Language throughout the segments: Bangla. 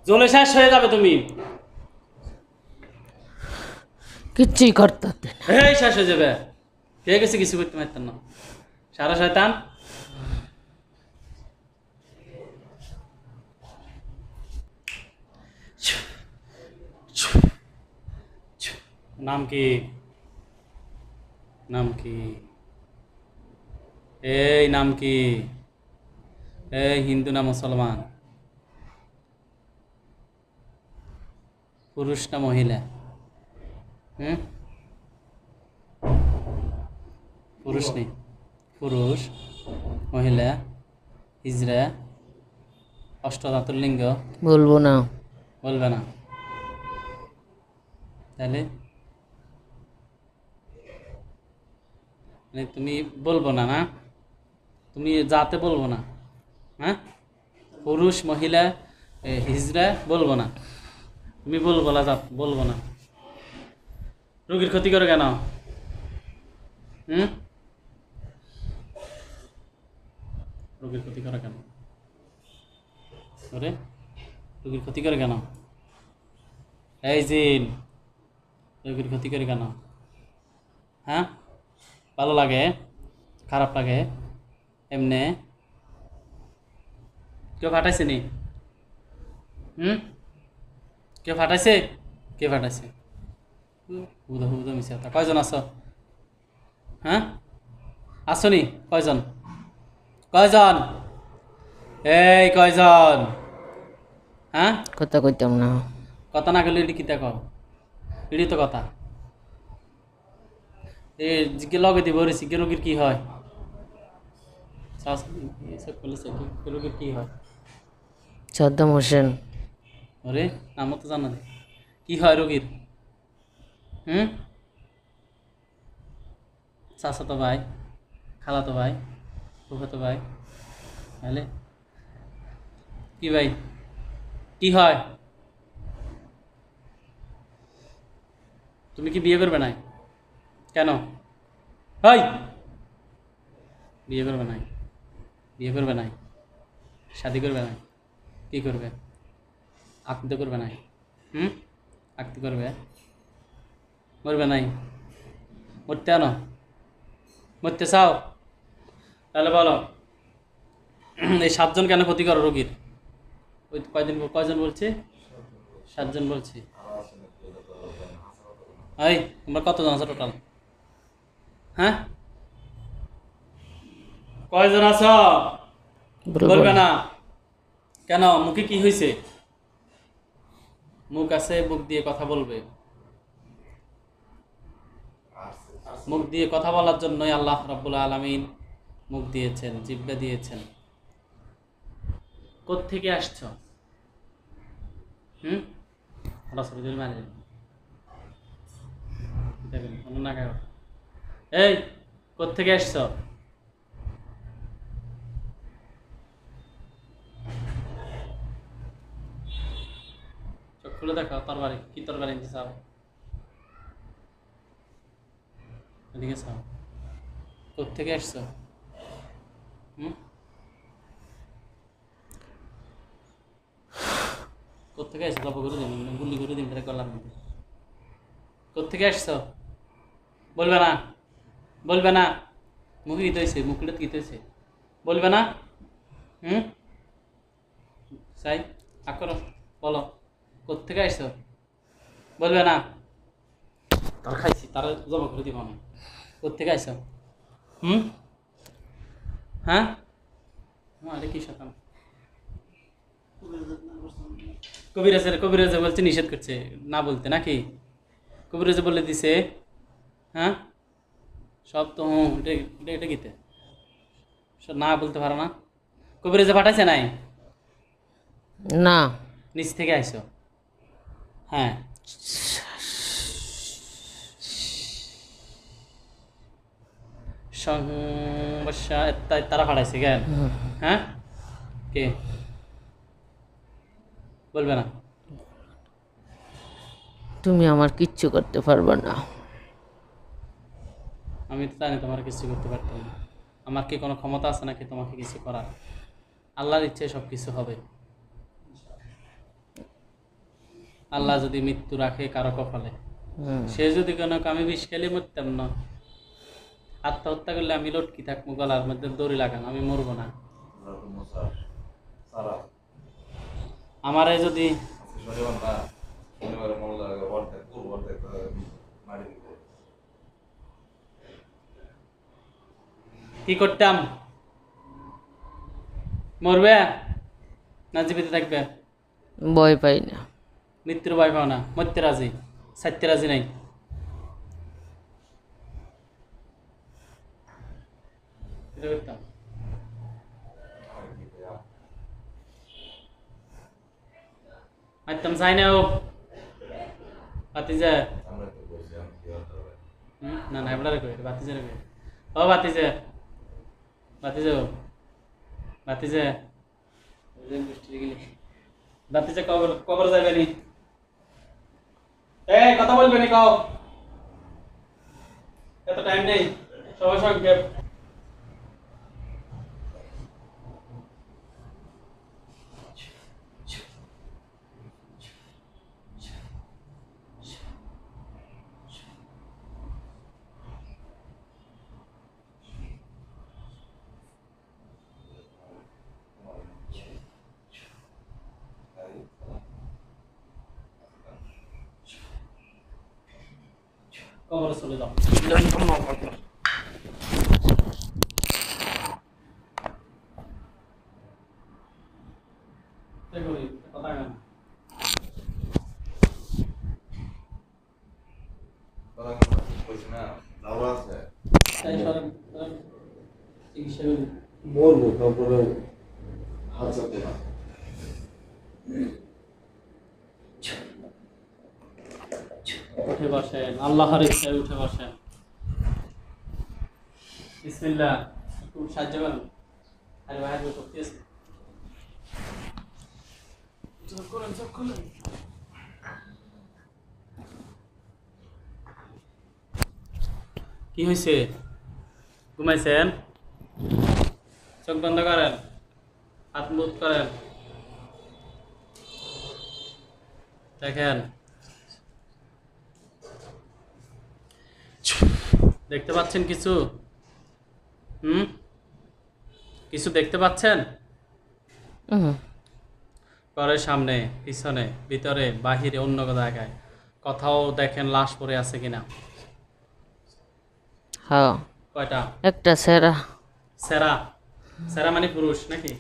জ্বলে শেষ হয়ে যাবে তুমি। কিচ্ছুই করতে পারতে না। এই শেষ হয়ে যাবে। কে গেছে কিছু করতে পারতেন না। সারা শয়তান। নাম কি? নাম কি? এই নাম কি? এই হিন্দু না মুসলমান? পুরুষ না মহিলা? হুম? পুরুষ নেই। পুরুষ, মহিলা, হিজড়া, অষ্টধাতুর লিঙ্গ? বলবো না। বলবে না? তাহলে মানে তুমি বলবো না, না তুমি যাতে বলবো না, হ্যাঁ? পুরুষ, মহিলা, হিজড়া বলবো না, তুমি বলবো না, জাত বলবো না। রোগীর ক্ষতি করে কেন? হুম? রোগীর ক্ষতি করে কেন? ওরে রোগীর ক্ষতি করে কেন? এই জিন, রোগীর ক্ষতি করে কেন? হ্যাঁ, ভালো লাগে, খারাপ লাগে? এমনে কেউ ফাটাইছে নি? হুম? কেউ ফাটাইছে? কে ফাটাইছে? হুদা হুদা মিশে কথা। কয়জন আছো? হ্যাঁ, আসো নি? কয়জন? কয়জন? এই কয়জন? হ্যাঁ, কথা কইতাম না। কথা না গেলে এটি কিতা কও? এটি তো কথা। এ জিজ্ঞে লগে দিব রে, সিজ্ঞে রোগীর কি হয়? এসব বলেছে কি রোগীর কি হয়? সাদ্দাম হোসেন। ওরে নামও তো জানা নেই। কি হয় রোগীর? হুম? চাচাতো ভাই, খালাতো ভাই, ফুফাতো ভাই, তাহলে কি ভাই? কি হয়? তুমি কি বিয়ে করবে না? কেন? হাই, বিয়ে করবে না? বিয়ে করবে না? শাদি করবে না? কি করবে? আকদ করবে না? হুম? আকদ করবে? মরবে নাই? মরতে আনো? মরতে চাও? তাহলে বলো, এই 7 জন কেন ক্ষতি করো রোগীর? ওই কয়জন বলছে? 7 জন বলছি। এই তোমরা কতজন আছো টোটাল? হ্যাঁ, কয়জন আছো? বলবে না কেন? মুখে কি হয়েছে? মুখ আছে, মুখ দিয়ে কথা বলবে। মুখ দিয়ে কথা বলার জন্যই আল্লাহ রাব্বুল আলামিন মুখ দিয়েছেন, জিহ্বা দিয়েছেন। কোত্থেকে আসছো? হুম? সরাসরি ধরে মারে দেখেন, অন্য না কেন? এই কোত্থেকে আসছো? চোখ খুলে দেখো, তরবারি কি তরবারি আনতে চাও? এদিকে চাও। কোত্থেকে আসছো? হুম? কোত্থেকে আসছো? গল্প করে দিন, গুলি করে দিন, তারা গলার মধ্যে। কোত্থেকে আসছো? বলবে না? বলবে না? মুখে গীত হয়েছে, মুখটা গীত হয়েছে, বলবে না? হুম? চাই আকর, বলো কোত্থেকে আসছো? বলবে না? তার খাইছি, তারা জমা করে দিব আমি। কোত্থেকে আসছো? হুম? হ্যাঁ, আরে কি শতান কবিরাজে বলছে নিষেধ করছে না বলতে, নাকি? কবিরাজে বলে দিছে। হ্যাঁ, সব তো হুম, এটা গীতে সব না বলতে পারো না। কবিরাজে পাঠাইছে নাই? না। নিচ থেকে আইসো। হ্যাঁ, সমস্যা তারা পাঠাইছে কেন? হ্যাঁ, কে? বলবে না? তুমি আমার কিচ্ছু করতে পারবে না। আমি তো জানি তোমার কিছু করতে পারতাম না। আমার কি কোনো ক্ষমতা আছে নাকি তোমাকে কিছু করার? আল্লাহর ইচ্ছে সব কিছু হবে। আল্লাহ যদি মৃত্যু রাখে কারো কপালে, সে যদি কোনো আমি বিষ খেলে মরতাম না, আত্মহত্যা করলে আমি লটকি থাকবো গলার মধ্যে দড়ি লাগানো, আমি মরবো না। আমারে যদি কি করতাম, মরবে না জীবিত থাকবে? ভয় পাই না। মৃত্যুর ভয় পাও না, মরতে রাজি, সারতে রাজি নাই। এটা করতাম। মারতাম চাই না ও বাতিজা। না না এবার কই বাতিজা রে, ও বাতিজা, বাতিজা, বাতিজা, বাতিজা কবর কবর যাবে নি, এই কথা বলবে নি, কও এত টাইম নেই, সবাই সংক্ষেপ। কবরে চলে যাও। কথা কেন? তাই সরেন, সরেন। চিকিৎসা করি। মরবো তারপরে হাত চাপতে না। উঠে বসেন, আল্লাহর ইচ্ছায় উঠে বসেন। বিসমিল্লাহ, একটু সাহায্য করেন। আরে ভাই হাত করতে আছে, জোর করেন, জোর করেন। কি হয়েছে? ঘুমাইছেন? চোখ বন্ধ করেন, হাত মুখ করেন, দেখেন দেখতে পাচ্ছেন কিছু? কিছু দেখতে পাচ্ছেন? ঘরের সামনে, পিছনে, ভিতরে, বাহিরে, অন্য জায়গায় কোথাও দেখেন লাশ পড়ে আছে কিনা? হ্যাঁ, কয়টা? একটা সেরা। সেরা? সেরা মানে পুরুষ নাকি?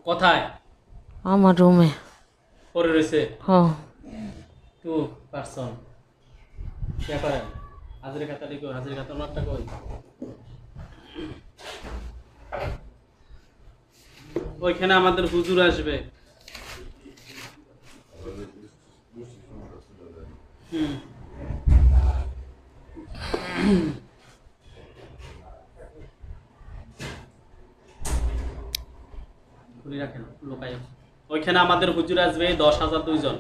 কোথায়? আমার রুমে। পড়ে রয়েছে হ্যাঁ। 2 পারসন। কি করেন? হাজির খাতা লিখো, হাজির খাতা নোটটা কই? ওইখানে আমাদের হুজুর আসবে। খুলে রাখেন, লোকাই। ওইখানে আমাদের হুজুর আসবে 10,002 জন।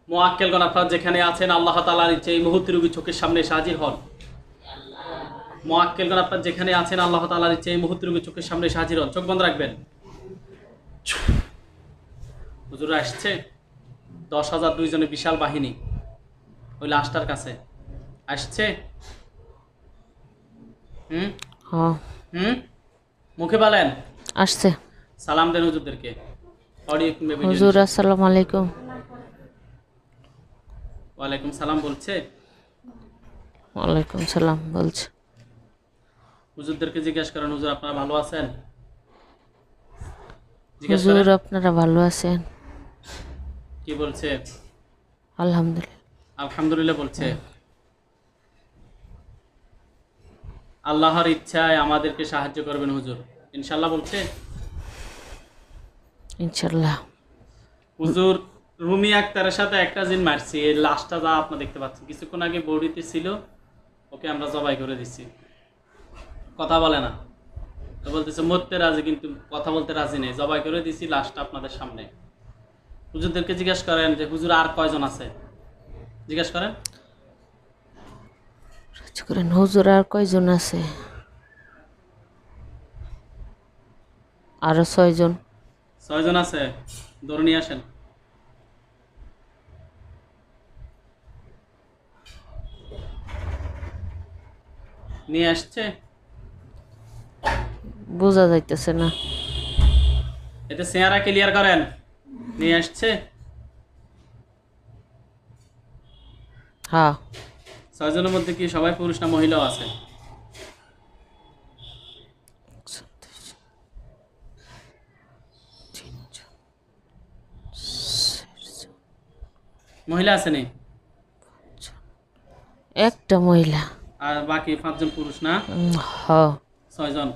মুআক্কেলগণ আপনারা যেখানে আছেন, আল্লাহ তাআলার ইচ্ছে এই মুহূর্তে রোগী চোখের সামনে এসে হাজির হন। মুআক্কেলগণ আপনারা যেখানে আছেন, আল্লাহ তাআলার ইচ্ছে এই মুহূর্তে রোগী চোখের সামনে এসে হাজির হন। চোখ বন্ধ রাখবেন। হুজুর আসছে, 10,002 জনের বিশাল বাহিনী ওই লাশটার কাছে আসছে। হ্যাঁ, মুখে বলেন, আসছে। সালাম দেন হুজুরদেরকে। অডিও কিংবা ভিডিও। হুজুর আসসালামু আলাইকুম। ওয়ালাইকুম সালাম বলছে। ওয়ালাইকুম সালাম বলছে। হুজুরদেরকে জিজ্ঞেস করেন, হুজুর আপনারা ভালো আছেন? জিজ্ঞেস হুজুর করেন আপনারা ভালো আছেন? কি বলছে? আলহামদুলিল্লাহ। আলহামদুলিল্লাহ বলছে। আল্লাহর ইচ্ছায় আমাদেরকে সাহায্য করবেন হুজুর, ইনশাআল্লাহ বলছে। ইনশাআল্লাহ। হুজুর রুমি আক্তারের সাথে একটা জিন মারছি, এই লাশটা যা আপনি দেখতে পাচ্ছেন, কিছুক্ষণ আগে বডিতে ছিল, ওকে আমরা জবাই করে দিচ্ছি। কথা বলে না, তো বলতেছে মরতে রাজি কিন্তু কথা বলতে রাজি নেই। জবাই করে দিছি লাশটা আপনাদের সামনে। হুজুরদেরকে জিজ্ঞেস করেন যে হুজুর আর কয়জন আছে, জিজ্ঞেস করেন। হুজুর আর কয়জন আছে? আরো 6 জন। ছয়জন আছে, ধরে নিয়ে আসেন। নিয়ে আসছে, বোঝা যাইতেছে না। এতে চেহারা ক্লিয়ার করেন। নিয়ে আসছে, হ্যাঁ, ছয়জনের মধ্যে কি সবাই পুরুষ না মহিলাও আছে? মহিলা আছে নি? একটা মহিলা। আর বাকি 5 জন পুরুষ না? হ্যাঁ, 6 জন।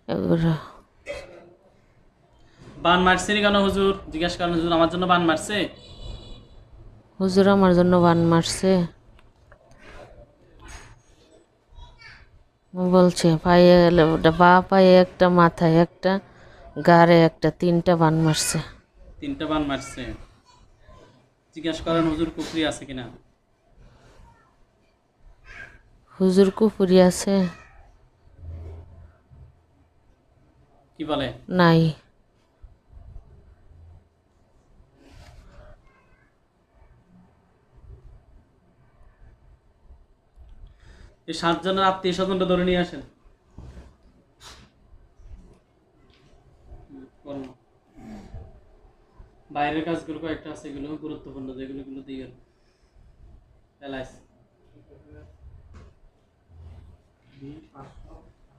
এগুলো বান মারছে নি কেন হুজুর? জিজ্ঞাসা করেন, হুজুর আমার জন্য বান মারছে? হুজুর আমার জন্য বান মারছে। বলছে পায়ে বা পায়ে একটা, মাথায় একটা, গাড়ে একটা, 3টা বান মারছে। 3টা বান মারছে। জিজ্ঞাসা করেন হুজুর কুফরি আছে কিনা? হুজুর কুফুরি আছে? কি বলে? নাই। এই 7 জনের আত্মীয় স্বজনটা ধরে নিয়ে আসেন। বলুন। বাইরের কাজগুলো কয়েকটা আছে, এগুলো গুরুত্বপূর্ণ, যেগুলো দিয়ে এলাইস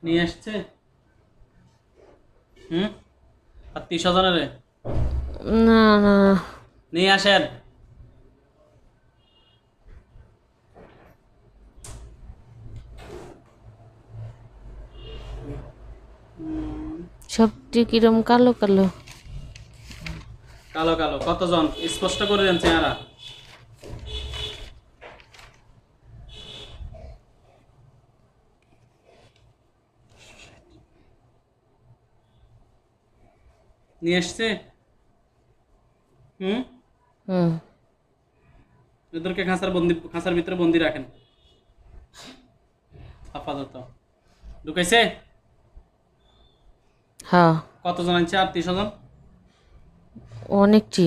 নিয়ে আসছে। আত্মীয় স্বজনের না না, নিয়ে আসেন। সবটি কিরম কালো কালো। কালো কালো কতজন? স্পষ্ট করে দেন চেহারা। নিয়ে আসছে। হুম, এদেরকে খাঁচার ভিতরে বন্দি রাখেন আপাতত। ঢুকাইছে? হ্যাঁ, কতজন আনছে আত্মীয় স্বজন? অনেকটি,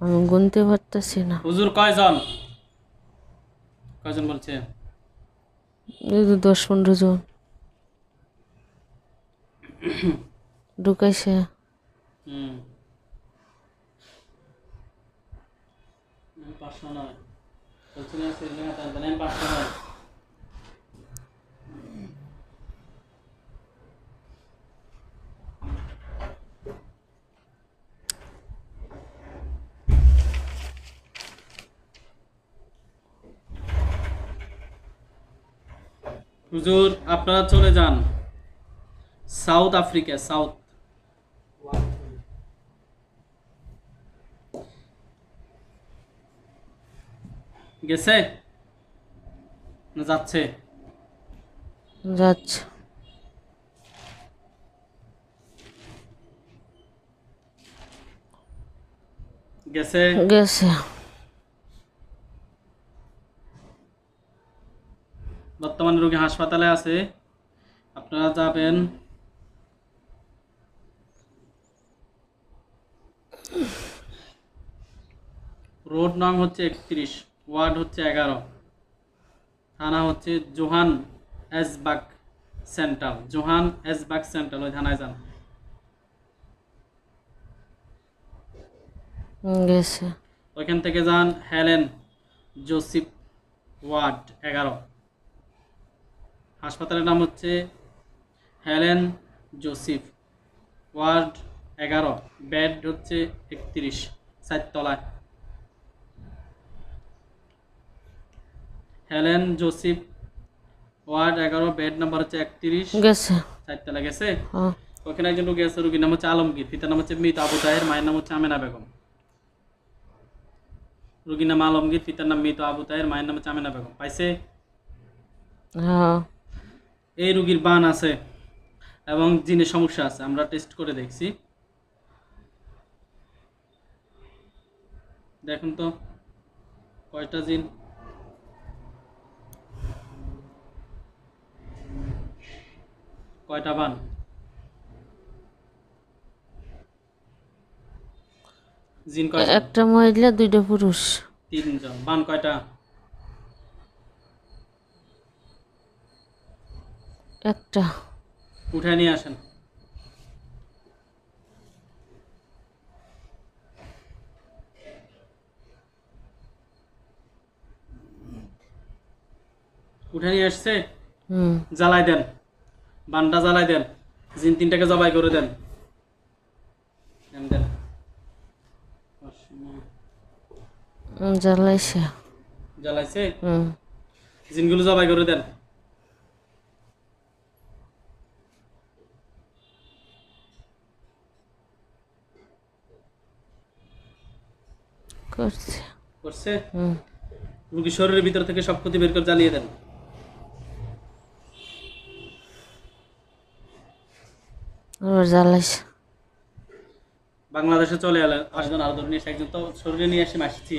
আমি গুনতে পারতেছি না। হুজুর কয়জন? কয়জন বলছে? এই তো 10-15 জন ঢুকাইছে। হুম, 500 নয় বলছি না, শ্রীলঙ্কা তানজানিয়া 500 নয়। হুজুর আপনারা চলে যান সাউথ আফ্রিকা। সাউথ গেছে না যাচ্ছে? যাচ্ছে। গেছে। গেছে। বর্তমানে রোগী হাসপাতালে আছে, আপনারা যাবেন। রোড নং হচ্ছে 31, ওয়ার্ড হচ্ছে 11, থানা হচ্ছে জোহান এসবাগ সেন্ট্রাল। জোহান এসবাগ সেন্ট্রাল, ওই থানায় যান। গেছে। ওইখান থেকে যান হেলেন জোসিফ, ওয়ার্ড 11। হাসপাতালের নাম হচ্ছে হেলেন জোসিফ, ওয়ার্ড 11, বেড হচ্ছে 31, 4 তলায়। Helen Joseph, word 11, bed number হচ্ছে 31, গেছে। 4 তলায়। গেছে? হ্যাঁ, ওখানে একজন রোগী আছে, রোগীর নাম হচ্ছে আলমগীর, পিতার নাম হচ্ছে মৃত আবু তাহের, মায়ের নাম হচ্ছে আমেনা বেগম। রোগীর নাম আলমগীর, পিতার নাম মৃত আবু তাহের, মায়ের নাম হচ্ছে আমেনা বেগম। পাইছে? হ্যাঁ, এই রোগীর বান আছে এবং জিনের সমস্যা আছে, আমরা টেস্ট করে দেখছি। দেখুন তো কয়টা জিন। কয়টা বান? জিন কয়টা? একটা মহিলা দুইটা পুরুষ। 3 জন। বান কয়টা? একটা। উঠায় নিয়ে আসেন। উঠে নিয়ে আসছে। জ্বালাই দেন, বানটা জ্বালাই দেন, জিন 3টাকে জবাই করে দেন। দেন। জ্বালাইছে। জ্বালাইছে? জিনগুলো জবাই করে দেন। করছে। করছে? রোগীর শরীরের ভিতর থেকে সব ক্ষতি বের করে জ্বালিয়ে দেন। আবার জ্বালাইছে। বাংলাদেশে চলে এলে 8 জন আরো ধরে নিয়ে এসে, একজন তো শরীরে নিয়ে এসে মাসছি,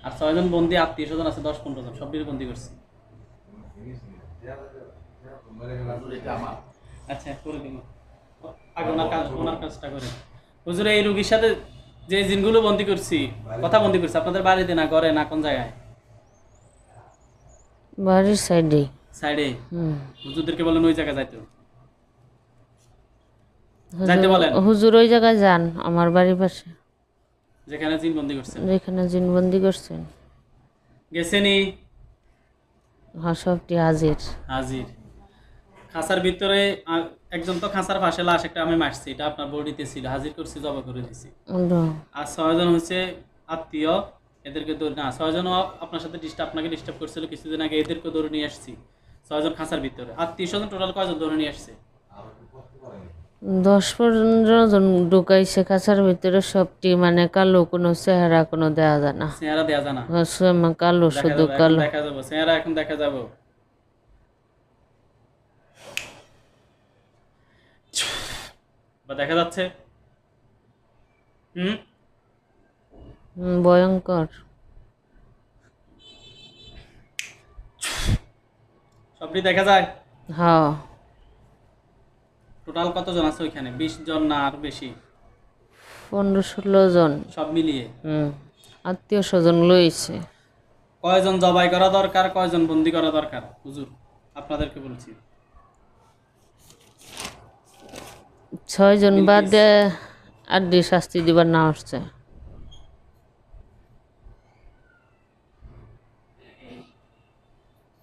আর 6 জন বন্দি আত্মীয় স্বজন আছে 10-15 জন, সব কিছু বন্দি করছি। আচ্ছা করে দিন, আগে ওনার কাজটা করে। হুজুর, এই রোগীর সাথে যে জিনগুলো বন্দি করছি, কথা বন্দি করছি, আপনাদের বাড়িতে না ঘরে না কোন জায়গায়? বাড়ির সাইডে। সাইডে? হুজুরদেরকে বলেন ওই জায়গায় যাইতে, যাইতে বলেন। হুজুর ওই জায়গায় যান, আমার বাড়ির পাশে, যেখানে জিন বন্দি করছেন। যেখানে জিনবন্দি করছেন। গেছেনি? হ্যাঁ, সবটি হাজির। হাজির। খাঁচার ভিতরে একজন তো খাঁচার পাশে লাশ একটা আমি মারছি, এটা আপনার বডিতে ছিল, হাজির করছি, জবা করে দিছি। আর 6 জন হচ্ছে আত্মীয়, এদেরকে ধরে না, 6 জন আপনার সাথে আপনাকে ডিস্টার্ব করছিল কিছুদিন আগে, এদেরকে ধরে নিয়ে আসছি। 6 জন খাঁচার ভিতরে। আত্মীয় স্বজন টোটাল কয়জন ধরে নিয়ে আসছে? 10-15 জন ঢুকাইছে খাঁচার ভিতরে, সবটি মানে কালো, কোনো চেহারা কোনো দেয়া যায় না। চেহারা দেয়া যায় না? কালো, শুধু কালো। দেখা যাবো চেহারা, এখন দেখা যাবো। বা দেখা যাচ্ছে? ভয়ঙ্কর। সবটি দেখা যায়? হ্যাঁ। টোটাল কতজন আছে ওইখানে? 20 জন না আর বেশি? 15-16 জন সব মিলিয়ে। আত্মীয় স্বজন লইছে। কয়জন জবাই করা দরকার, কয়জন বন্দি করা দরকার হুজুর আপনাদেরকে বলছি? 6 জন বাদে আর শাস্তি দিবার না আসছে।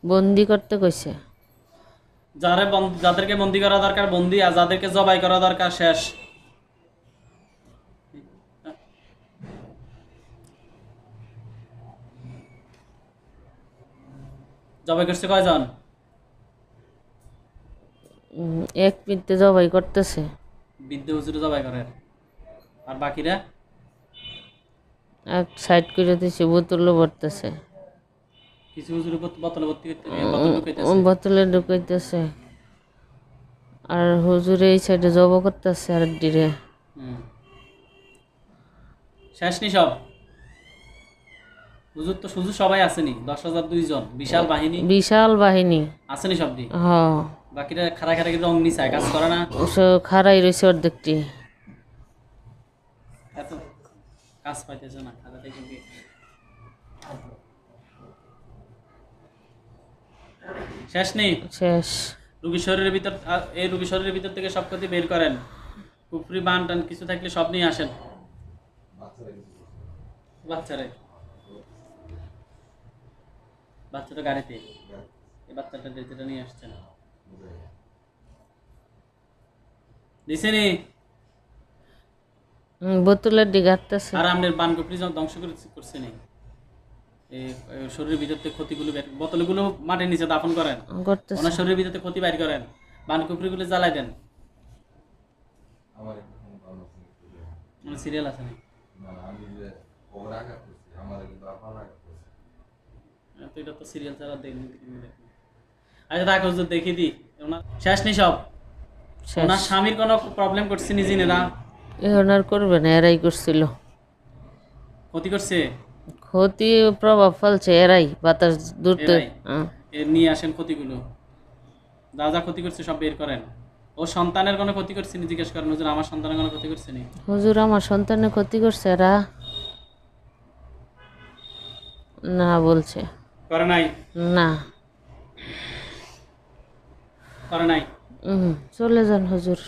বন্দি করতে কইছে। যাদেরকে বন্দি করা দরকার বন্দি, আর যাদেরকে জবাই করা দরকার শেষ। জবাই করছে কয়জন? এক পিঠে জবাই করতেছে। বিদ্যে হুজুরে জবাই করেন, আর বাকিরা এক সাইড করে দিছে, বোতলে ভরতেছে। কিছু হুজুরে বোতলে ভর্তি করতে, বোতলে ঢুকাইতেছে, আর হুজুরে এই সাইডে জব করতেছে আর ডিরে। শেষ নি সব? হুজুর তো শুধু সবাই আসেনি, 10,002 জন, বিশাল বাহিনী। বিশাল বাহিনী আসেনি সবটি? হ্যাঁ। বাকিরা খাড়া খাড়া রং নিচায় কাজ করে না? খাড়াই রয়েছে অর্ধেকটি। এত কাজ পাইতেছে না, খাড়া থেকে শেষ নেই? শেষ। রোগীর শরীরের ভিতর, এই রোগীর শরীরের ভিতর থেকে সব ক্ষতি বের করেন। কুফরি বান টান কিছু থাকলে সব নিয়ে আসেন। বাচ্চাটা গাড়িতে, এই বাচ্চাটা যেটা নিয়ে আসছেন দিছেনি? বোতলের দিগাতেছে। আর আমাদের বান কুফরি ধ্বংস করছে নি, এই শরীরের ভিতর থেকে ক্ষতিগুলো বের, বোতলগুলো মাটির নিচে দাফন করেন, ওনার শরীরের ভিতর থেকে ক্ষতি বাইর করেন, বান কুফরিগুলো জ্বালাই দেন। সিরিয়াল আছে না? এটা তো সিরিয়াল ছাড়া দেখি। আচ্ছা থাক হুজুর, দেখি দি। শেষ নেই সব? ওনার স্বামীর কোনো প্রবলেম করছে নি জিনেরা? ওনার করবে না, এরাই করছিল। ক্ষতি করছে? ক্ষতি প্রভাব ফেলছে এরাই, বাতাস দূরতে। নিয়ে আসেন ক্ষতিগুলো, যা যা ক্ষতি করছে সব বের করেন। ও সন্তানের কোনো ক্ষতি করছে নি? জিজ্ঞেস করেন হুজুর আমার সন্তানের কোনো ক্ষতি করছে নি? হুজুর আমার সন্তানের ক্ষতি করছে এরা? না বলছে। করে নাই? না। করে নাই? চলে যান হুজুর।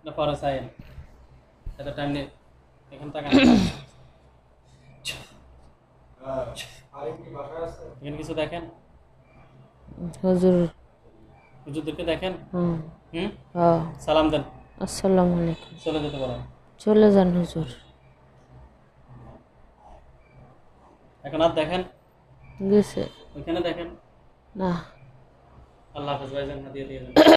না পরে চাইন এত টাইম নেই এখন তাকান। এখানে কিছু দেখেন? হুজুর। হুজুরদেরকে দেখেন? হুম। হুম, হ্যাঁ। সালাম দেন, আসসালামু আলাইকুম। চলে যেতে বলেন। চলে যান হুজুর। এখন আর দেখেন? গেছে। ওইখানে দেখেন? না। আল্লাহ হাফেজ ভাইজান, হাদিয়া দিয়ে দেন।